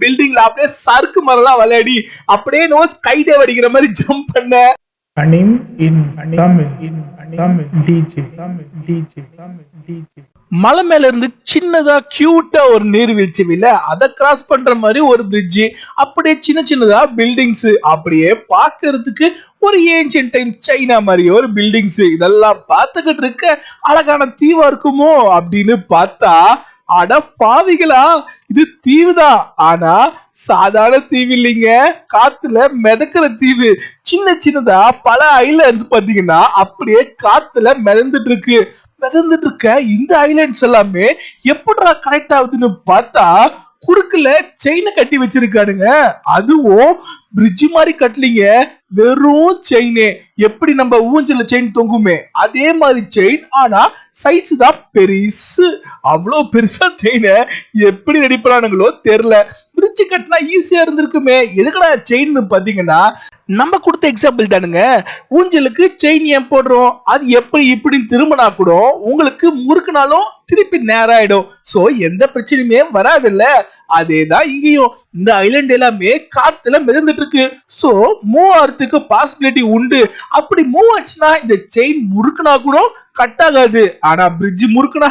பில்டிங்ல அப்படியே சறுக்கு மரம்லாம் விளையாடி அப்படியே நோ ஸ்கை டைவ் அடிக்கிற மாதிரி ஜம்ப் பண்ண. Anim in Tamil DJ. மலை மேல இருந்து சின்னதா கியூட்டா ஒரு நீர்வீழ்ச்சி வில அதை கிராஸ் பண்ற மாதிரி ஒரு பிரிட்ஜ், அப்படியே சின்ன சின்னதா பில்டிங்ஸ், அப்படியே பாக்குறதுக்கு ஒரு ஏன்ஷியன்ட் டைம் சைனா மாதிரி ஒரு பில்டிங்ஸ், இதெல்லாம் பார்த்துக்கிட்டு இருக்க அழகான தீவா இருக்குமோ அப்படின்னு பார்த்தா, அட பாவிகளா, இது தீவுதான். ஆனா சாதாரண தீவு இல்லைங்க, காத்துல மிதக்கிற தீவு. சின்ன சின்னதா பல ஐலாண்ட்ஸ் பாத்தீங்கன்னா அப்படியே காத்துல மிதந்துட்டு இருக்கு. மிதந்துட்டு இருக்க இந்த ஐலாண்ட்ஸ் எல்லாமே எப்படிடா கனெக்ட் ஆகுதுன்னு பார்த்தா, குறுக்குல செயினை கட்டி வச்சிருக்கானுங்க. அதுவும் பிரிட்ஜ் மாதிரி கட்டலீங்க, வெறும் செயினே. எப்படி நம்ம ஊஞ்சல செயின் தொங்குமே அதே மாதிரி செயின், ஆனா சைஸ் தான் பெருசு. அவ்வளவு பெருசா செயினை எப்படி ரெடி பண்ணானுங்களோ தெரியல. பிரிட்ஜ் கட்டினா ஈஸியா இருந்திருக்குமே, எதுக்கடா செயின் பாத்தீங்கன்னா, நம்ம கொடுத்த எக்ஸாம்பிள் தானுங்க. ஊஞ்சலுக்கு செயின் ஏன் போடுறோம், அது எப்படி இப்படின்னு திரும்பினா கூட உங்களுக்கு முறுக்குனாலும் திருப்பி நேரம் ஆயிடும். சோ எந்த பிரச்சனையுமே வராது இல்ல. அதேதான் இங்கேயும். இந்த ஐலாண்ட் எல்லாமே காத்துல மிதந்துட்டு இருக்கு. சோ மூவ் ஆகிறதுக்கு பாசிபிலிட்டி உண்டு. அப்படி மூவ் ஆச்சுன்னா இந்த செயின் முறுக்குனா கூட கட் ஆகாது, ஆனா பிரிட்ஜ் முறுக்குனா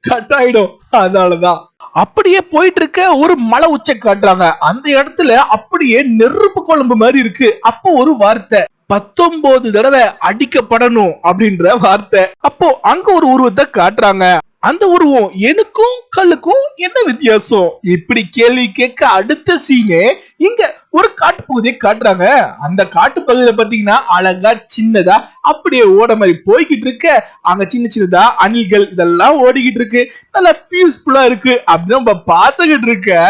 கட் ஆயிடும். அதனாலதான் அப்படியே போயிட்டு இருக்க ஒரு மலை உச்சை காட்டுறாங்க. அந்த இடத்துல அப்படியே நெருப்பு குழம்பு மாதிரி இருக்கு. அப்போ ஒரு வார்த்தை, 19 தடவை அடிக்கப்படணும் அப்படின்ற வார்த்தை. அப்போ அங்க ஒரு உருவத்தை காட்டுறாங்க. அந்த உருவம் எனக்கும் கல்லுக்கும் என்ன வித்தியாசம் இப்படி கேள்வி கேட்க அடுத்த சீனே இங்க ஒரு காட்டு பகுதியை காட்டுறாங்க. அந்த காட்டு பகுதியில பாத்தீங்கன்னா அழகா சின்னதா அப்படியே ஓட மாதிரி போய்கிட்டு இருக்க. அங்க சின்ன சின்னதா அணில்கள் இதெல்லாம் ஓடிக்கிட்டு இருக்கு. நல்லா பீஸ்ஃபுல்லா இருக்கு அப்படின்னு நம்ம பார்த்துக்கிட்டு இருக்க.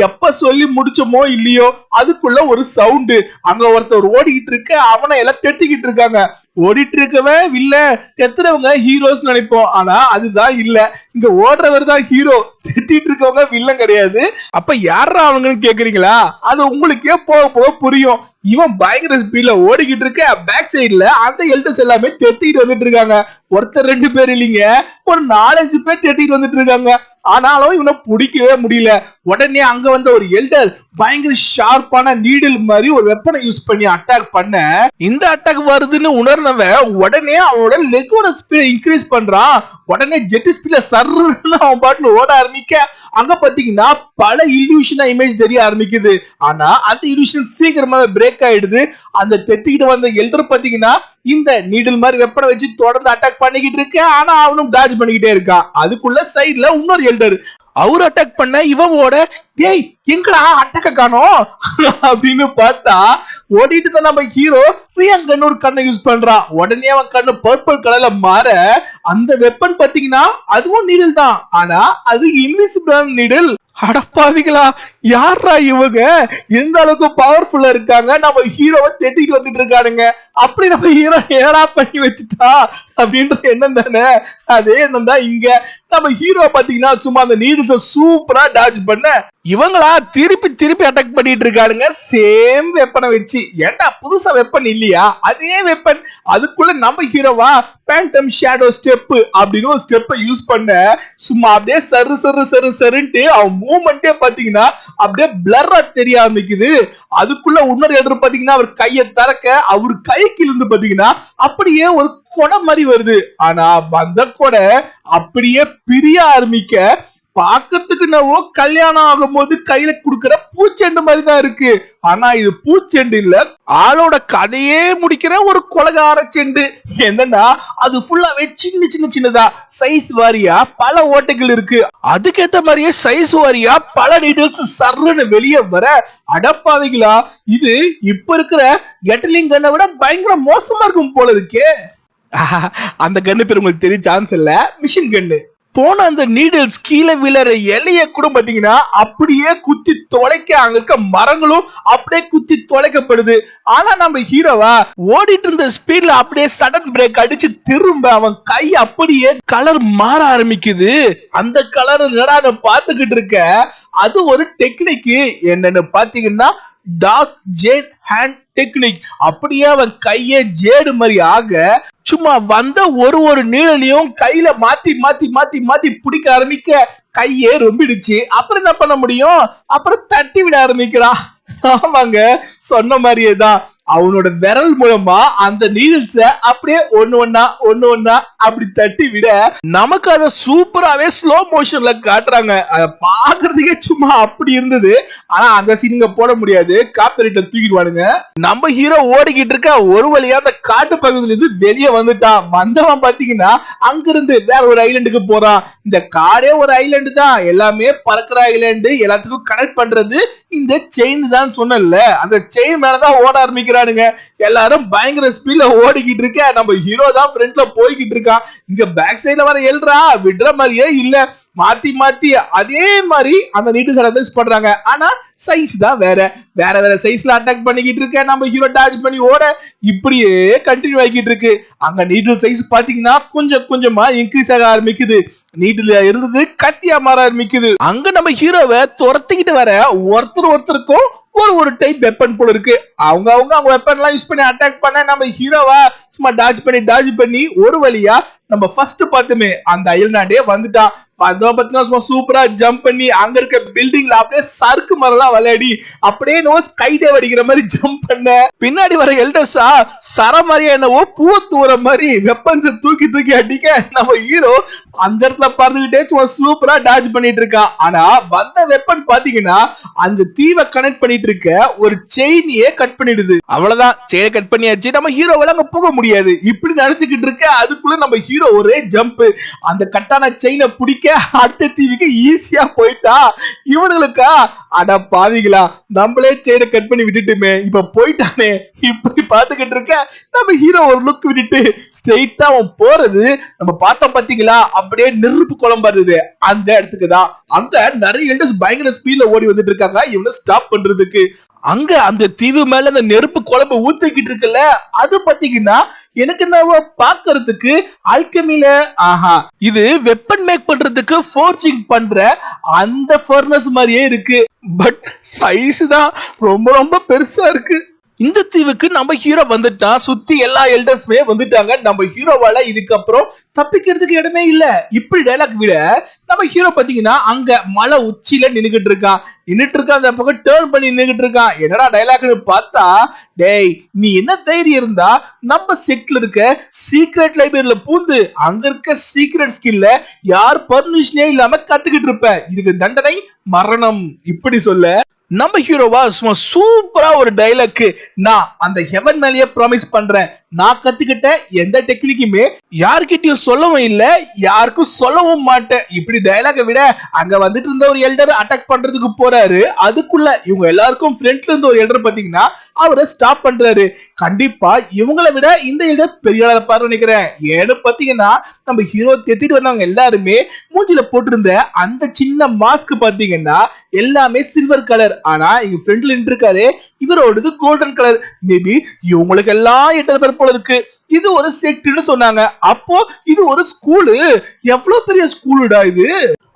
எப்ப சொல்லி முடிச்சோமோ இல்லையோ அதுக்குள்ள ஒரு சவுண்டு. அங்க ஒருத்தர் ஓடிக்கிட்டு இருக்க, அவனை எல்லாம் தெத்திக்கிட்டு இருக்காங்க. ஓடிட்டு இருக்கவன் இல்ல, தெத்துறவங்க ஹீரோஸ் நினைப்போம், ஆனா அதுதான் இல்ல. இங்க ஓடுறவர் தான் ஹீரோ, தெத்திட்டு இருக்கவங்க வில்லன் கிடையாது. அப்ப யாரா அவங்கன்னு கேக்குறீங்களா? அது உங்களுக்கே போக போக புரியும். இவன் பயங்கர ஸ்பீட்ல ஓடிக்கிட்டு இருக்க, பேக் சைடுல அந்த எல்டர்ஸ் எல்லாமே தெத்திட்டு வந்துட்டு இருக்காங்க. ஒருத்தர் 2 பேர் இல்லைங்க, ஒரு 4-5 பேர் தெத்திட்டு வந்துட்டு இருக்காங்க. ஆனாலும் இவனை பிடிக்கவே முடியல. உடனே அங்க வந்த ஒரு எல்டர் பயங்கர ஷார்ப்பான நீடில் மாதிரி ஒரு வெப்பனை யூஸ் பண்ணி அட்டாக் பண்ண, இந்த அட்டாக் வருதுன்னு உணர்ந்தவன் உடனே அவனோட லெக்கோட ஸ்பீட இன்க்ரீஸ் பண்றான். உடனே ஜெட் ஸ்பீட்ல சர்ன்னு அவன் பாட்டுல ஓட ஆரம்பிக்க, அங்க பாத்தீங்கன்னா பல இல்யூஷனா இமேஜ் தெரிய ஆரம்பிக்குது. ஆனா அந்த இல்யூஷன் சீக்கிரமாவே பிரேக் ஆயிடுது. அந்த தெத்திக்கிட்டு வந்த எல்டர் பாத்தீங்கன்னா இந்த நீடில் மாதிரி வெப்பனை வச்சு தொடர்ந்து அட்டாக் பண்ணிக்கிட்டு இருக்க. ஆனா அவனும் டாஜ் பண்ணிக்கிட்டே இருக்கான். அதுக்குள்ள சைட்ல இன்னொரு எல்டர் அவர் அட்டாக் பண்ண, இவனோட டேய் எங்கடா அட்டாக்க காணோம் அப்படின்னு பார்த்தா, ஓடிட்டு தான் நம்ம ஹீரோ ரியங்கன்னு ஒரு கண்ணை யூஸ் பண்றான். உடனே அவன் கண்ணு பர்பிள் கலர்ல மாற, அந்த வெப்பன் பாத்தீங்கன்னா அதுவும் நீடில் தான், ஆனா அது இன்விசிபிள் நீடில். அடப்பாவிகளா, யாரா இவங்க எந்த அளவுக்கு பவர்ஃபுல்லா இருக்காங்க, நம்ம ஹீரோவை தேத்திட்டு வந்துட்டு இருக்கானுங்க. அப்படி நம்ம ஹீரோ ஏடா பண்ணி வச்சுட்டா அப்படின்ற எண்ணம் தானே, அதே எண்ணம் தான் இங்க. நம்ம ஹீரோ பாத்தீங்கன்னா சும்மா அந்த நீடில்ஸை சூப்பரா டாஜ் பண்ண, இவங்களா திருப்பி திருப்பி அட்டாக் பண்ணிட்டு இருக்கானுங்க சேம் வெப்பனை வச்சு. ஏன்டா புதுசா வெப்பன் இல்லையா? அதே வெப்பன். அதுக்குள்ள நம்ம ஹீரோவா பேண்டம் ஷேடோ ஸ்டெப் அப்படின்னு ஒரு ஸ்டெப்பை யூஸ் பண்ண, சும்மா அப்படியே சரு சரு சரு சருன்ட்டு அவன் மூவ்மெண்டே பாத்தீங்கன்னா அப்படியே பிளர்ரா தெரிய ஆரம்பிக்குது. அதுக்குள்ள இன்னொரு எதிர் பாத்தீங்கன்னா அவர் கையை திறக்க, அவர் கைக்கு இருந்து பாத்தீங்கன்னா அப்படியே ஒரு கொடை மாதிரி வருது. ஆனா வந்த கொடை அப்படியே பிரிய ஆரம்பிக்க, பாக்கிறதுக்கு என்னவோ கல்யாணம் ஆகும் போது கையில குடுக்கிற பூச்செண்டு மாதிரி தான் இருக்கு. ஆனா இது பூச்செண்டு இல்ல, ஆளோட கதையே முடிக்கிற ஒரு கொலகார செண்டு. என்னன்னா அது ஃபுல்லாவே சின்ன சின்ன சின்னதா சைஸ் வாரியா பல ஓட்டைகள் இருக்கு. அதுக்கேத்த மாதிரியே சைஸ் வாரியா பல நீடில்ஸ் சர்ன்னு வெளியே வர, அடப்பாவிகளா இது இப்ப இருக்கிற கெட்டலிங் கன்னை விட பயங்கர மோசமா இருக்கும் போல இருக்கே. அந்த கன்னு பேர் உங்களுக்கு தெரிய சான்ஸ் இல்ல, மிஷின் கன்னு. போன அந்த நீடில்ஸ் கீழே விழற இலைய கூட பாத்தீங்கன்னா அப்படியே குத்தி தொலைக்க, அங்க இருக்க மரங்களும் அப்படியே குத்தி தொலைக்கப்படுது. ஆனா நம்ம ஹீரோவா ஓடிட்டு இருந்த ஸ்பீட்ல அப்படியே சடன் பிரேக் அடிச்சு திரும்ப அவன் கை அப்படியே கலர் மாற ஆரம்பிக்குது. அந்த கலர் என்னடா பாத்துக்கிட்டு இருக்க, அது ஒரு டெக்னிக். என்னன்னு பாத்தீங்கன்னா டார்க் ஜேட் ஹேண்ட் டெக்னிக். அப்படியே அவன் கைய ஜேடு மாதிரி ஆக, சும்மா வந்த ஒரு நீடலையும் கையில மாத்தி மாத்தி மாத்தி மாத்தி பிடிக்க ஆரம்பிக்க, கையே ரொம்பிடுச்சு. அப்புறம் என்ன பண்ண முடியும்? அப்புறம் தட்டி விட ஆரம்பிக்கிறான். ஆமாங்க, சொன்ன மாதிரியேதான். அவனோட விரல் மூலமா அந்த நீடில்ஸ அப்படியே ஒண்ணு ஒண்ணா அப்படி தட்டி விட நமக்கு அத சூப்பராவே ஸ்லோ மோஷன்ல காட்டுறாங்க. அத பாக்குறதுக்கே சும்மா அப்படி இருந்தது. ஆனா அந்த சீனுங்க போட முடியாது, காப்பிரைட்ல தூக்கிடுவானுங்க. நம்ம ஹீரோ ஓடிக்கிட்டு இருக்க ஒரு வழியா அந்த காட்டு பகுதியில இருந்து வெளியே வந்துட்டான். வந்தவன் பாத்தீங்கன்னா அங்கிருந்து வேற ஒரு ஐலண்டுக்கு போறான். இந்த காடே ஒரு ஐலண்டு தான், எல்லாமே பறக்கிற ஐலண்டு, எல்லாத்துக்கும் கனெக்ட் பண்றது இந்த செயின் தான் சொன்னல. அந்த செயின் மேலதான் ஓட ஆரம்பிக்கிறானுங்க. எல்லாரும் பயங்கர ஸ்பீட்ல ஓடிக்கிட்டு இருக்க, நம்ம ஹீரோ தான் ஃப்ரண்ட்ல போய்கிட்டு இருக்கான். இங்க பேக் சைடுல வர எல்றா விடுற மாதிரியே இல்ல. மாத்தி மாத்தி அதே மாதிரி அந்த நீடில்ஸ் அட்டாக் பண்றாங்க. ஆனா சைஸ் தான் வேற வேற சைஸ்ல அட்டாக் பண்ணிக்கிட்டு இருக்க. நம்ம ஹீரோ டாச் பண்ணி ஓட இப்படியே கண்டினியூ ஆகிட்டு இருக்கு. அங்க நீடில் சைஸ் பாத்தீங்கன்னா கொஞ்சம் கொஞ்சமா இன்க்ரீஸ் ஆக ஆரம்பிக்குது. நீடில் இருந்தது கத்தியா மாற ஆரம்பிக்குது. அங்க நம்ம ஹீரோவை துரத்திக்கிட்டு வர ஒருத்தருக்கும் ஒரு டைப் வெப்பன் போல இருக்கு. அவங்க வெப்பன் எல்லாம் யூஸ் பண்ணி அட்டாக் பண்ண நம்ம ஹீரோவா சும்மா டாஜ் பண்ணி ஒரு வழியா நம்ம ஃபர்ஸ்ட் பார்த்துமே அந்த ஐலண்டாண்டே வந்துட்டான். சும்மா சூப்பரா ஜம்ப் பண்ணி அங்க இருக்க பில்டிங்ல அப்படியே சறுக்கு மரம்லாம் விளையாடி அப்படியே நோ ஸ்கை டைவ் அடிக்கிற மாதிரி ஜம்ப் பண்ண, பின்னாடி வர எல்டர்ஸா சர மாதிரியா என்னவோ பூ தூர மாதிரி வெப்பன்ஸ் தூக்கி அடிக்க நம்ம ஹீரோ அந்த இடத்துல பறந்துகிட்டே சும்மா சூப்பரா டாஜ் பண்ணிட்டு இருக்கான். ஆனா வந்த வெப்பன் பாத்தீங்கன்னா அந்த தீவை கனெக்ட் பண்ணிட்டு இருக்க ஒரு செயினையே கட் பண்ணிடுது. அவ்வளவுதான், செயினை கட் பண்ணியாச்சு. நம்ம ஹீரோவால அங்க போக முடியாது. இப்படி நினைச்சுக்கிட்டு இருக்க அதுக்குள்ள நம்ம ஹீரோ ஒரே ஜம்ப், அந்த கட்டான செயினை பிடிக்க அடுத்த தீவுக்கு ஈஸியா போயிட்டா. இவனுங்களுக்கா அட பாவிகளா, நம்மளே செயினை கட் பண்ணி விட்டுட்டுமே இப்ப போயிட்டானே இப்படி பாத்துக்கிட்டு இருக்க நம்ம ஹீரோ ஒரு லுக் விட்டுட்டு ஸ்ட்ரெயிட்டா அவன் போறது நம்ம பார்த்தோம் பாத்தீங்களா, அப்படியே நெருப்பு குழம்பு இருந்தது அந்த இடத்துக்கு தான். அங்க நிறைய எல்டர்ஸ் பயங்கர ஸ்பீட்ல ஓடி வந்துட்டு இருக்காங்க இவனை ஸ்டாப் பண்றதுக்கு. அங்க அந்த தீவு மேல அந்த நெருப்பு குழம்பு ஊத்திக்கிட்டு இருக்குல்ல, அது பாத்தீங்கன்னா எனக்கு என்ன பாக்குறதுக்கு அல்கெமில இது வெப்பன் மேக் பண்றதுக்கு ஃபோர்ஜிங் பண்ற அந்த ஃபர்னஸ் மாதிரியே இருக்கு. பட் சைஸ் தான் ரொம்ப ரொம்ப பெருசா இருக்கு. இந்த தீவுக்கு நம்ம ஹீரோ வந்துட்டா, சுத்தி எல்லா எல்டர்ஸ்மே வந்துட்டாங்க. நம்ம ஹீரோவால இதுக்கப்புறம் தப்பிக்கிறதுக்கு இடமே இல்ல. இப்படி டைலாக் விட நம்ம ஹீரோ பாத்தீங்கன்னா அங்க மலை உச்சியில நின்னுகிட்டு இருக்கான். அந்த பக்கம் டேர்ன் பண்ணி நின்னுகிட்டு இருக்கான். என்னடா டைலாக்னு பார்த்தா, டேய் நீ என்ன தைரியம் இருந்தா நம்ம செட்ல இருக்க சீக்ரெட் லைப்ரரியில பூந்து அங்க இருக்க சீக்ரெட் ஸ்கில்ல யார் பர்மிஷனே இல்லாம கத்துக்கிட்டு இருப்ப, இதுக்கு தண்டனை மரணம் இப்படி சொல்ல நம்ம ஹீரோவா சும்மா சூப்பரா ஒரு டைலாக், நான் அந்த ஹெவன் மேலேயே ப்ராமிஸ் பண்றேன், நான் கத்துக்கிட்ட எந்த டெக்னிக்குமே யார்கிட்டயும் சொல்லவும் இல்ல, யாருக்கும் சொல்லவும் மாட்டேன். இப்படி டைலாக விட அங்க வந்துட்டு இருந்த ஒரு எல்டர் அட்டாக் பண்றதுக்கு போறாரு. அதுக்குள்ள இவங்க எல்லாருக்கும் ஃப்ரண்ட்ல இருந்து ஒரு எல்டர் பாத்தீங்கன்னா அவரை ஸ்டாப் பண்றாரு. கண்டிப்பா இவங்களை விட இந்த எல்டர் பெரிய பாரு நினைக்கிறேன். ஏன்னு பாத்தீங்கன்னா நம்ம ஹீரோ தெத்திட்டு வந்தவங்க எல்லாருமே மூஞ்சில போட்டிருந்த அந்த சின்ன மாஸ்க் பாத்தீங்கன்னா எல்லாமே சில்வர் கலர். ஆனா இங்க ஃப்ரண்ட்ல நின்று இருக்காரு இவரோடது கோல்டன் கலர். மேபி இவங்களுக்கு எல்லாம் எட்டர் பேர் போல இருக்கு. இது ஒரு செக்ட்னு சொன்னாங்க. அப்போ இது ஒரு ஸ்கூலு, எவ்வளவு பெரிய ஸ்கூலுடா இது.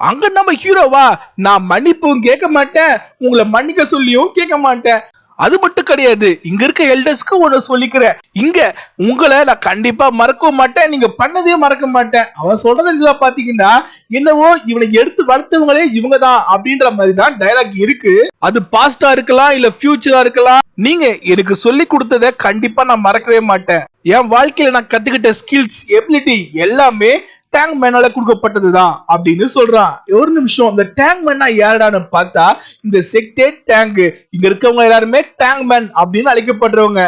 அங்க நம்ம ஹீரோவா, நான் மன்னிப்பும் கேட்க மாட்டேன், உங்களை மன்னிக்க சொல்லியும் கேட்க மாட்டேன். அது மட்டும் கிடையாது, இங்க இருக்க எல்டர்ஸ்க்கு ஒண்ணு சொல்லிக்கிறேன், இங்க உங்களை நான் கண்டிப்பா மறக்க மாட்டேன், நீங்க பண்ணதே மறக்க மாட்டேன். அவன் சொல்றது பாத்தீங்கன்னா என்னவோ இவனை எடுத்து வளர்த்தவங்களே இவங்க தான் அப்படின்ற மாதிரி தான் டைலாக் இருக்கு. அது பாஸ்டா இருக்கலாம் இல்ல ஃபியூச்சரா இருக்கலாம். நீங்க எனக்கு சொல்லி கொடுத்ததை கண்டிப்பா நான் மறக்கவே மாட்டேன். என் வாழ்க்கையில நான் கத்துக்கிட்ட ஸ்கில்ஸ் எபிலிட்டி எல்லாமே டேங்க் மேனால கொடுக்கப்பட்டதுதான் அப்படின்னு சொல்றான். ஒரு நிமிஷம், இந்த டேங்க் மேனா யாருடான்னு பார்த்தா இந்த செக்டே டேங்க், இங்க இருக்கவங்க எல்லாருமே டேங்க் மேன் அப்படின்னு அழைக்கப்படுறவங்க.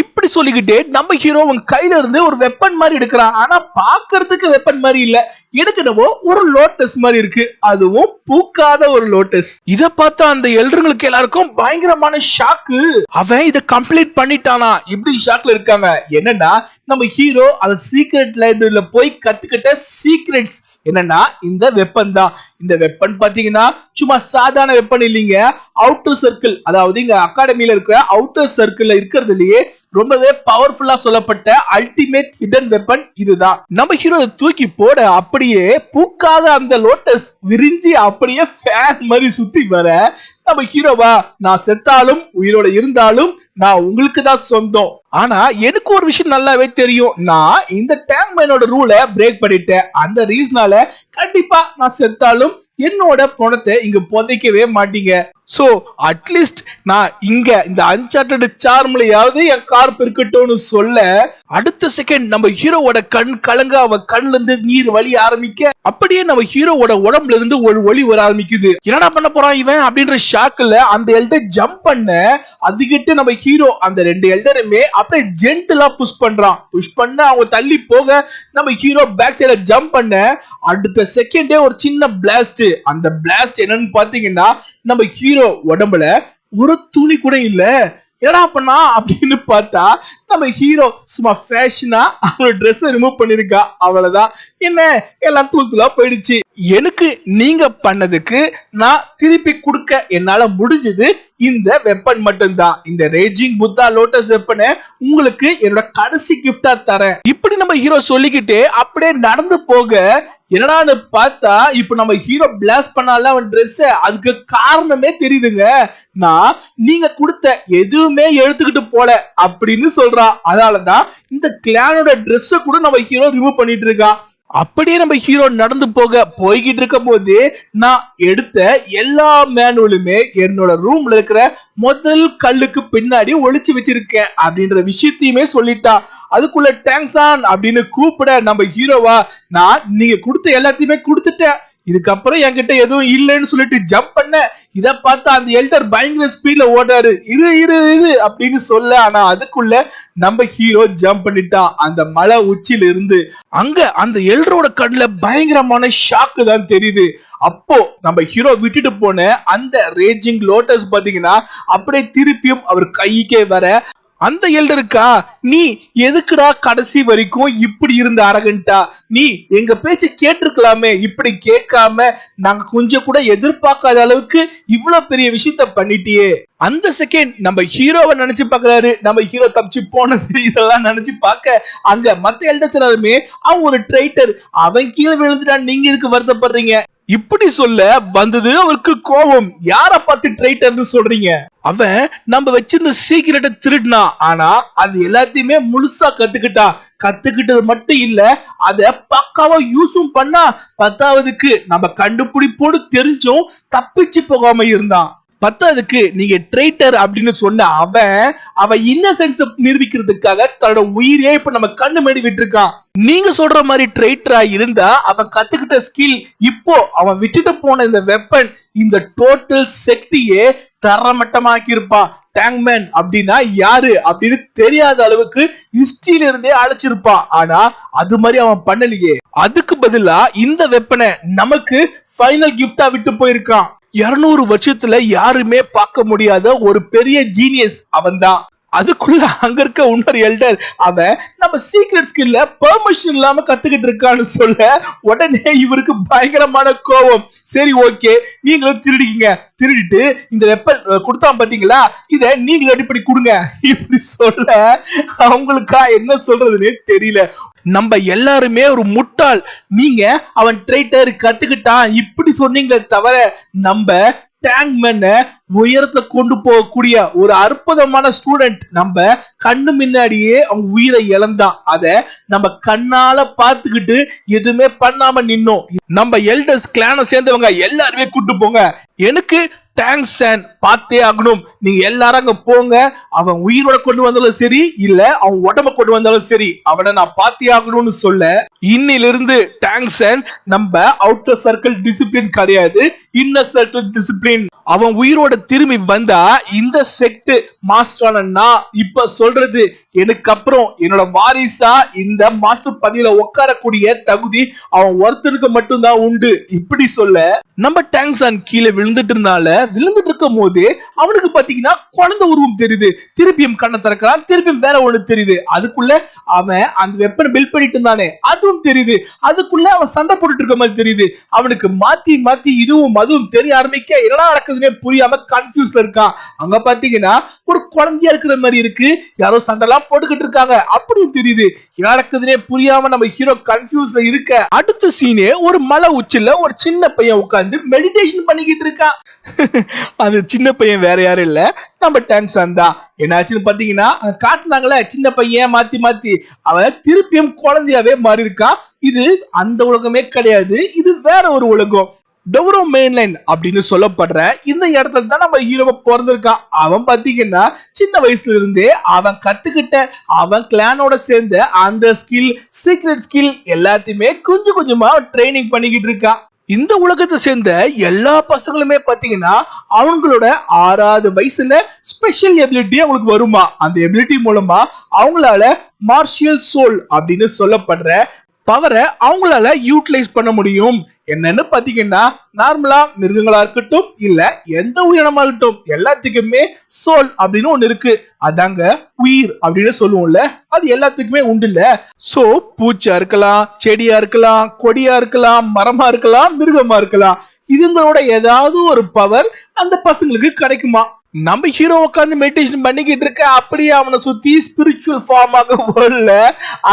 இப்படி சொல்லிக்கிட்டே நம்ம ஹீரோ உன் கையில இருந்து ஒரு வெப்பன் மாதிரி எடுக்கிறான். ஆனா பாக்குறதுக்கு வெப்பன் மாதிரி இல்ல, எடுக்கணுமோ ஒரு லோட்டஸ் மாதிரி இருக்கு, அதுவும் பூக்காத ஒரு லோட்டஸ். இத பார்த்தா அந்த எல்டர்களுக்கு எல்லாருக்கும் பயங்கரமான ஷாக்கு. அவன் இத கம்ப்ளீட் பண்ணிட்டானா இப்படி ஷாக்ல இருக்காங்க. என்னன்னா நம்ம ஹீரோ அந்த சீக்ரெட் லைப்ரரியில போய் கத்துக்கிட்ட சீக்ரெட்ஸ் என்னன்னா இந்த வெப்பன் தான். இந்த வெப்பன் பாத்தீங்கன்னா சும்மா சாதாரண வெப்பன் இல்லைங்க, அவுட்டர் சர்க்கிள், அதாவது இங்க அகாடமியில இருக்கிற அவுட்டர் சர்க்கிள்ல இருக்கிறதுலயே ரொம்பவே பவர்ஃபுல்லா சொல்லப்பட்ட அல்டிமேட் ஹிடன் வெப்பன் இதுதான். நம்ம ஹீரோ தூக்கி போட அப்படியே பூக்காத அந்த லோட்டஸ் விரிஞ்சி அப்படியே ஃபேன் மாதிரி சுத்தி வர நம்ம ஹீரோவா, நான் செத்தாலும் உயிரோட இருந்தாலும் நான் உங்களுக்கு தான் சொந்தம். ஆனா எனக்கு ஒரு விஷயம் நல்லாவே தெரியும், நான் இந்த டேங்க் மேனோட ரூலை பிரேக் பண்ணிட்டேன். அந்த ரீசனால கண்டிப்பா நான் செத்தாலும் என்னோட பணத்தை இங்க புதைக்கவே மாட்டீங்க. சோ அட்லீஸ்ட் நான் இங்க இந்த அன்சார்ட்டட் சார்ம்லயாவது என் கார் இருக்கட்டும்னு சொல்ல, அடுத்த செகண்ட் நம்ம ஹீரோவோட கண் கலங்க, அவ கண்ணுல இருந்து நீர் வழி ஆரம்பிக்க, அப்படியே நம்ம ஹீரோவோட உடம்புல இருந்து ஒரு ஒளி வர ஆரம்பிக்குது. என்னடா பண்ண போறான் இவன் அப்படின்ற ஷாக்ல அந்த எல்டர் ஜம்ப் பண்ண, அதுகிட்ட நம்ம ஹீரோ அந்த 2 எல்டருமே அப்படியே ஜென்டலா புஷ் பண்றான். புஷ் பண்ண அவங்க தள்ளி போக, நம்ம ஹீரோ பேக் சைடுல ஜம்ப் பண்ண, அடுத்த செகண்டே ஒரு சின்ன பிளாஸ்ட். அந்த பிளாஸ்ட் என்னன்னு பாத்தீங்கன்னா, நம்ம ஹீரோ உடம்புல ஒரு துணி கூட இல்ல. என்னடா பண்ணா அப்படின்னு பார்த்தா, நம்ம ஹீரோ சும்மா ஃபேஷனா அவனோட ட்ரெஸ் ரிமூவ் பண்ணிருக்கா. அவ்வளவுதான், என்ன எல்லாம் தூள் தூளா போயிடுச்சு. எனக்கு நீங்க பண்ணதுக்கு நான் திருப்பி கொடுக்க என்னால முடிஞ்சது இந்த வெப்பன் மட்டும்தான். இந்த ரேஜிங் புத்தா லோட்டஸ் வெப்பனை உங்களுக்கு என்னோட கடைசி கிஃப்டா தரேன். இப்படி நம்ம ஹீரோ சொல்லிக்கிட்டே அப்படியே நடந்து போக, என்னடான்னு பார்த்தா இப்ப நம்ம ஹீரோ பிளாஸ்ட் பண்ணால அவன் ட்ரெஸ், அதுக்கு காரணமே தெரியுதுங்க. நான் நீங்க கொடுத்த எதுவுமே எடுத்துக்கிட்டு போல அப்படின்னு சொல்றான். அதனாலதான் இந்த கிளானோட ட்ரெஸ் கூட நம்ம ஹீரோ ரிமூவ் பண்ணிட்டு இருக்கான். அப்படியே நம்ம ஹீரோ நடந்து போய்கிட்டு இருக்கும் போது, நான் எடுத்த எல்லா மேனுவலுமே என்னோட ரூம்ல இருக்கிற முதல் கல்லுக்கு பின்னாடி ஒளிச்சு வச்சிருக்கேன் அப்படின்ற விஷயத்தையுமே சொல்லிட்டான். அதுக்குள்ள தேங்க்ஸ் ஆன் அப்படின்னு கூப்பிட, நம்ம ஹீரோவா நான் நீங்க கொடுத்த எல்லாத்தையுமே கொடுத்துட்டேன், இதுக்கப்புறம் என்கிட்ட எதுவும் இல்லைன்னு சொல்லிட்டு ஜம்ப் பண்ண, இத பார்த்தா அந்த எல்டர் பயங்கர ஸ்பீட்ல ஓடாரு. இரு அப்படின்னு சொல்ல, ஆனா அதுக்குள்ள நம்ம ஹீரோ ஜம்ப் பண்ணிட்டான் அந்த மலை உச்சியில இருந்து. அங்க அந்த எல்டரோட கண்ணுல பயங்கரமான ஷாக்கு தான் தெரியுது. அப்போ நம்ம ஹீரோ விட்டுட்டு போன அந்த ரேஜிங் லோட்டஸ் பாத்தீங்கன்னா அப்படியே திருப்பியும் அவர் கைக்கே வர, அந்த எல்டருக்கா, நீ எதுக்குடா கடைசி வரைக்கும் இப்படி இருந்த அரகண்டா, நீ எங்க பேச்சு கேட்டிருக்கலாமே, இப்படி கேட்காம நாங்க கொஞ்சம் கூட எதிர்பார்க்காத அளவுக்கு இவ்வளவு பெரிய விஷயத்த பண்ணிட்டியே. அந்த செகண்ட் நம்ம ஹீரோவை நினைச்சு பாக்குறாரு. நம்ம ஹீரோ தப்பிச்சு போனது இதெல்லாம் நினைச்சு பார்க்க, அங்க மத்த எல்டர்ஸ் எல்லாருமே அவன் ஒரு ட்ரைட்டர், அவன் கீழே விழுந்துட்டான், நீங்க இதுக்கு வருத்தப்படுறீங்க இப்படி சொல்ல வந்தது அவருக்கு கோபம். யார பார்த்து ட்ரைட்டர்னு சொல்றீங்க? அவன் நம்ம வச்சிருந்த சீக்கிரட்டை திருடினா, ஆனா அது எல்லாத்தையுமே முழுசா கத்துக்கிட்டது மட்டும் இல்ல, அத பக்காவா யூஸும் பண்ணா, 10வதுக்கு நம்ம கண்டுபிடிப்போடு தெரிஞ்சும் தப்பிச்சு போகாம இருந்தான். 10வதுக்கு நீங்க ட்ரைட்டர் அப்படின்னு சொன்ன அவன் இன்னசென்ஸ் நிரூபிக்கிறதுக்காக தன்னோட உயிரே இப்ப நம்ம கண்ணு மேடி விட்டுருக்கான். நீங்க சொல்ற மாதிரி ட்ரைட்டரா இருந்தா அவன் கத்துக்கிட்ட ஸ்கில், இப்போ அவன் விட்டுட்டு போன இந்த வெப்பன் இந்த டோட்டல் செக்டியே தரமட்டமாக்கி இருப்பான். டேங்க்மேன் அப்படின்னா யாரு அப்படின்னு தெரியாத அளவுக்கு ஹிஸ்டரியில இருந்தே அழைச்சிருப்பான். ஆனா அது மாதிரி அவன் பண்ணலையே. அதுக்கு பதிலா இந்த வெப்பனை நமக்கு ஃபைனல் கிஃப்டா விட்டு போயிருக்கான். 200 வருஷத்துல யாருமே பார்க்க முடியாத ஒரு பெரிய ஜீனியஸ் அவன்தான். அதுக்குள்ள அங்க இருக்க இன்னொரு எல்டர், அவன் நம்ம சீக்ரெட் ஸ்கில்ல பெர்மிஷன் இல்லாம கத்துக்கிட்டு இருக்கான்னு சொல்ல, உடனே இவருக்கு பயங்கரமான கோபம். சரி ஓகே, நீங்களும் திருடிட்டு இந்த வெப்பன் கொடுத்தான் பாத்தீங்களா, இத நீங்களும் அடிப்படை கொடுங்க இப்படி சொல்ல, அவங்களுக்கா என்ன சொல்றதுன்னு தெரியல. நம்ம எல்லாருமே ஒரு முட்டாள், நீங்க அவன் ட்ரைட்டர் கத்துக்கிட்டான் இப்படி சொன்னீங்களே தவிர, நம்ம டேங்க்மேன் உயரத்துல கொண்டு போகக்கூடிய ஒரு அற்புதமான ஸ்டூடெண்ட் நம்ம கண்ணு முன்னாடியே அவங்க உயிரை இழந்தான். அத நம்ம கண்ணால பார்த்துக்கிட்டு எதுவுமே பண்ணாம நின்னோம். நம்ம எல்டர்ஸ் கிளானை சேர்ந்தவங்க எல்லாருமே கூட்டு போங்க, எனக்கு தேங்க்ஸ் சார் பார்த்தே ஆகணும், நீங்க எல்லாரும் அங்க போங்க, அவன் உயிரோட கொண்டு வந்தாலும் சரி இல்ல அவன் உடம்ப கொண்டு வந்தாலும் சரி, அவனை நான் பார்த்தே ஆகணும்னு சொல்ல, இன்னிலிருந்து தேங்க்ஸ் சார் நம்ம அவுட்டர் சர்க்கிள் டிசிப்ளின் கிடையாது, இன்னர் சர்க்கிள் டிசிப்ளின். அவன் உயிரோட திரும்பி வந்தா இந்த செக்ட் மாஸ்டரான நான் இப்ப சொல்றது, எனக்கு அப்புறம் என்னோட வாரிசா இந்த மாஸ்டர் பதவியில உட்காரக்கூடிய தகுதி அவன் ஒருத்தனுக்கு மட்டும்தான் உண்டு இப்படி சொல்ல, நம்ம டேங்க்ஸான் கீழே விழுந்துட்டு இருக்கும் போது அவனுக்கு பாத்தீங்கன்னா குழந்தை உருவம் தெரியுது. திருப்பியும் கண்ணை திறக்கிறான், திருப்பியும் வேற ஒண்ணு தெரியுது. அதுக்குள்ள அவன் அந்த வெப்பனை பில்ட் பண்ணிட்டு இருந்தானே அதுவும் தெரியுது. அதுக்குள்ள அவன் சண்டை போட்டுட்டு இருக்க மாதிரி தெரியுது. அவனுக்கு மாத்தி இதுவும் அதுவும் தெரிய ஆரம்பிக்க, என்னடா நடக்குதுன்னே புரியாம கன்ஃபியூஸ்ல இருக்கான். அங்க பாத்தீங்கன்னா ஒரு குழந்தையா இருக்கிற மாதிரி இருக்கு, யாரோ சண்டைலாம் போட்டுக்கிட்டு இருக்காங்க அப்படின்னு தெரியுது. என்ன நடக்குதுன்னே புரியாம நம்ம ஹீரோ கன்ஃபியூஸ்ல இருக்க, அடுத்த சீனே ஒரு மலை உச்சில ஒரு சின்ன பையன் உட்கார்ந்து மெடிடேஷன் பண்ணிக்கிட்டு இருக்கான். அது சின்ன பையன் வேற யாரும் இல்ல, நம்ம டேங்க்ஸான் தான். என்னாச்சுன்னு பாத்தீங்கன்னா, காட்டுனாங்களே சின்ன பையன் மாத்தி அவன் திருப்பியும் குழந்தையாவே மாறி இருக்கான். இது அந்த உலகமே கிடையாது, இது வேற ஒரு உலகம். டொவரோ மெயின்லைன் அப்படின்னு சொல்லப்படுற இந்த இடத்துல தான் நம்ம ஹீரோவை பிறந்திருக்கான். அவன் பாத்தீங்கன்னா சின்ன வயசுல இருந்தே அவன் கத்துக்கிட்ட அவன் கிளானோட சேர்ந்த அந்த ஸ்கில், சீக்ரெட் ஸ்கில் எல்லாத்தையுமே கொஞ்சம் கொஞ்சமா ட்ரைனிங் பண்ணிக்கிட்டு இருக்கான். இந்த உலகத்தை சேர்ந்த எல்லா பசங்களுமே பாத்தீங்கன்னா அவங்களோட 6வது வயசுல ஸ்பெஷல் எபிலிட்டி அவங்களுக்கு வருமா. அந்த எபிலிட்டி மூலமா அவங்களால மார்ஷியல் சோல் அப்படின்னு சொல்லப்படுற பவரை அவங்களால யூட்டிலைஸ் பண்ண முடியும். என்னன்னு பாத்தீங்கன்னா நார்மலா மிருகங்களா இருக்கட்டும் இல்ல எந்த உயிரினமா இருக்கட்டும் எல்லாத்துக்குமே சோல் அப்படின்னு ஒண்ணு இருக்கு. அதாங்க உயிர் அப்படின்னு சொல்லுவோம்ல, அது எல்லாத்துக்குமே உண்டு இல்ல. சோ பூச்சா இருக்கலாம், செடியா இருக்கலாம், கொடியா இருக்கலாம், மரமா இருக்கலாம், மிருகமா இருக்கலாம், இதுங்களோட ஏதாவது ஒரு பவர் அந்த பசங்களுக்கு கிடைக்குமா. நம்ம ஹீரோ உட்காந்து மெடிடேஷன் பண்ணிக்கிட்டு இருக்க, அப்படியே அவனை சுத்தி ஸ்பிரிச்சுவல் ஃபார்மாக வரல.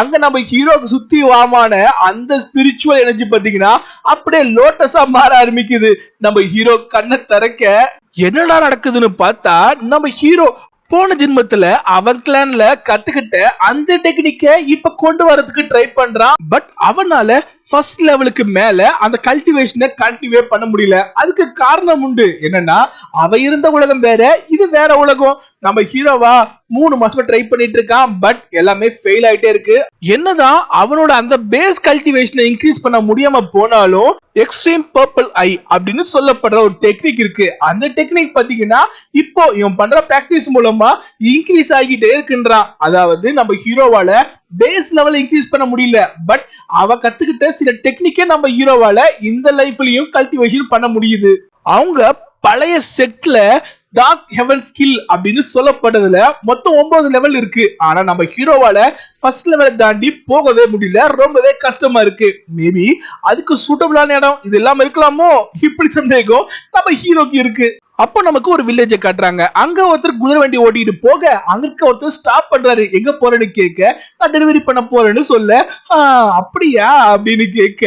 அங்க நம்ம ஹீரோக்கு சுத்தி வாமான அந்த ஸ்பிரிச்சுவல் எனர்ஜி பாத்தீங்கன்னா அப்படியே லோட்டஸா மாற ஆரம்பிக்குது. நம்ம ஹீரோ கண்ணை திறக்க என்னடா நடக்குதுன்னு பார்த்தா நம்ம ஹீரோ போன ஜென்மத்துல அவன் கிளான்ல கத்துக்கிட்ட அந்த டெக்னிக்க இப்ப கொண்டு வரதுக்கு ட்ரை பண்றான். பட் அவனால ஃபர்ஸ்ட் லெவலுக்கு மேல அந்த கல்டிவேஷனை கண்டினியூ பண்ண முடியல. அதுக்கு காரணம் உண்டு. என்னன்னா அவ இருந்த உலகம் வேற, இது வேற உலகம். நம்ம ஹீரோவா 3 மாசமா ட்ரை பண்ணிட்டு இருக்கான். பட் எல்லாமே ஃபெயில் ஆயிட்டே இருக்கு. என்னதான் அவனோட அந்த பேஸ் கல்டிவேஷனை இன்க்ரீஸ் பண்ண முடியாம போனாலும் எக்ஸ்ட்ரீம் பர்பிள் ஐ அப்படின்னு சொல்லப்படுற ஒரு டெக்னிக் இருக்கு. அந்த டெக்னிக் பாத்தீங்கன்னா இப்போ இவன் பண்ற பிராக்டிஸ் மூலமா இன்க்ரீஸ் ஆகிட்டே இருக்குன்றான். அதாவது நம்ம ஹீரோவால பேஸ் லெவல் இன்க்ரீஸ் பண்ண முடியல, பட் அவ கத்துக்கிட்ட சில டெக்னிக்கே நம்ம ஹீரோவால இந்த லைஃப்லயும் கல்டிவேஷன் பண்ண முடியுது. அவங்க பழைய செட்ல டார்க் ஹெவன் ஸ்கில் அப்படின்னு சொல்லப்படுறதுல மொத்தம் 9 லெவல் இருக்கு. ஆனா நம்ம ஹீரோவால ஃபர்ஸ்ட் லெவல் தாண்டி போகவே முடியல. ரொம்பவே கஷ்டமா இருக்கு. மேபி அதுக்கு சூட்டபிளான இடம் இது எல்லாம் இருக்கலாமோ, இப்படி சந்தேகம் நம்ம ஹீரோக்கு இருக்கு. அப்போ நமக்கு ஒரு வில்லேஜ காட்டுறாங்க. அங்க ஒருத்தர் குதிரை வண்டி ஓட்டிட்டு போக அங்க இருக்க ஒருத்தர் ஸ்டாப் பண்றாரு. எங்க போறேன்னு கேட்க, நான் டெலிவரி பண்ண போறேன்னு சொல்ல, அப்படியா அப்படின்னு கேட்க,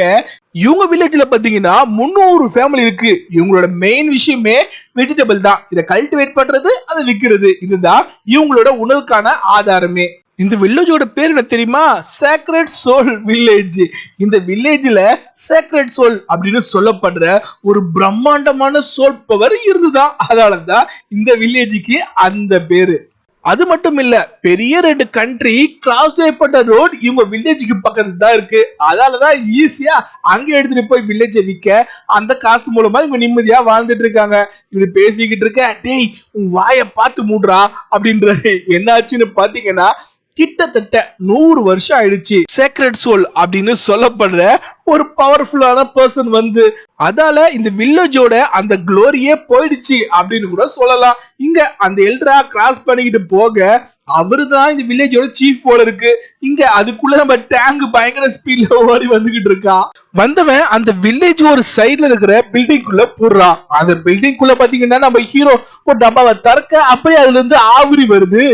இவங்க வில்லேஜ்ல பாத்தீங்கன்னா 300 ஃபேமிலி இருக்கு. இவங்களோட மெயின் விஷயமே வெஜிடபிள் தான். இதை கல்டிவேட் பண்றது, அதை விற்கிறது. இதுதான் இவங்களோட உணவுக்கான ஆதாரமே. இந்த வில்லேஜோட பேர் என்ன தெரியுமா? Sacred soul village. இந்த வில்லேஜ்ல சேக்ரெட் சோல் அப்படின்னு சொல்லப்படுற ஒரு பிரம்மாண்டமான சோல் பவர் இருந்துதான். அதனாலதான் இந்த வில்லேஜுக்கு அந்த பேரு. அது மட்டும் இல்ல, பெரிய 2 கண்ட்ரி கிராஸ் செய்யப்பட்ட ரோட் இவங்க வில்லேஜுக்கு பக்கத்துல தான் இருக்கு. அதனாலதான் ஈஸியா அங்க எடுத்துட்டு போய் வில்லேஜ விற்க அந்த காசு மூலமா இவங்க நிம்மதியா வாழ்ந்துட்டு இருக்காங்க. இப்படி பேசிக்கிட்டு இருக்க, டேய் உன் வாயை பார்த்து மூடுறா அப்படின்ற. என்னாச்சுன்னு பாத்தீங்கன்னா கிட்டத்தட்ட 100 வருஷம் ஆயிடுச்சு. சேக்ரெட் சோல் அப்படின்னு சொல்லப்படுற ஒரு பவர்ஃபுல்லான பர்சன் வந்து, அதால இந்த வில்லேஜோட அந்த குளோரியே போயிடுச்சு அப்படின்னு கூட சொல்லலாம். இங்க அந்த எல்ட்ரா கிராஸ் பண்ணிக்கிட்டு போக அவருதான் இந்த வில்லேஜோட சீஃப் போல இருக்கு. இங்க அதுக்குள்ள நம்ம டேங்க் பயங்கர ஸ்பீட்ல ஓடி வந்துகிட்டு இருக்கான். வந்தவன் அந்த வில்லேஜ் ஒரு சைட்ல இருக்கிற பில்டிங் குள்ள போடுறான். அந்த பில்டிங் குள்ள பாத்தீங்கன்னா நம்ம ஹீரோ ஒரு டப்பாவை திறக்க அப்படியே அதுல இருந்து ஆவிரி வருது.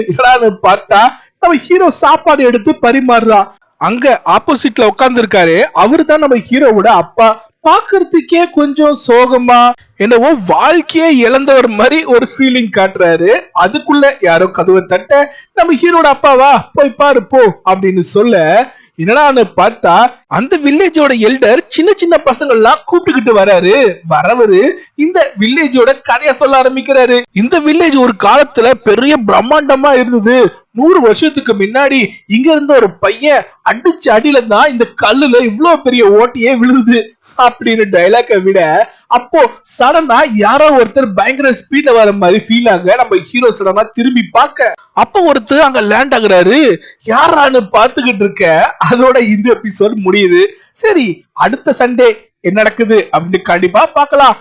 பார்த்தா நம்ம ஹீரோ சாப்பாடு எடுத்து பரிமாறுறான். அங்க ஆப்போசிட்ல உட்கார்ந்து இருக்காரு, அவரு தான் நம்ம ஹீரோவோட அப்பா. பாக்குறதுக்கே கொஞ்சம் சோகமா என்னவோ வாழ்க்கையே இழந்தவர் மாதிரி ஒரு ஃபீலிங் காட்டுறாரு. அதுக்குள்ள யாரோ கதவை தட்ட, நம்ம ஹீரோட அப்பாவா, போய் பாரு போ அப்படின்னு சொல்ல, என்னடான்னு பார்த்தா அந்த வில்லேஜோட எல்டர் சின்ன சின்ன பசங்க எல்லாம் கூப்பிட்டுக்கிட்டு வராரு. வரவரு இந்த வில்லேஜோட கதைய சொல்ல ஆரம்பிக்கிறாரு. இந்த வில்லேஜ் ஒரு காலத்துல பெரிய பிரம்மாண்டமா இருந்தது. 100 வருஷத்துக்கு முன்னாடி இங்க இருந்த ஒரு பையன் அடிச்ச அடியில தான் இந்த கல்லுல இவ்வளவு பெரிய ஓட்டையே விழுது அப்படின்னு டைலாக விட, அப்போ சடனா யாரோ ஒருத்தர் பயங்கர ஸ்பீட்ல வர மாதிரி ஃபீல் ஆக நம்ம ஹீரோ சடனா திரும்பி பார்க்க, அப்போ ஒருத்தர் அங்க லேண்ட் ஆகுறாரு. யாரான்னு பாத்துக்கிட்டு இருக்க. அதோட இந்த எபிசோட் முடியுது. சரி, அடுத்த சண்டே என்ன நடக்குது அப்படின்னு கண்டிப்பா பார்க்கலாம்.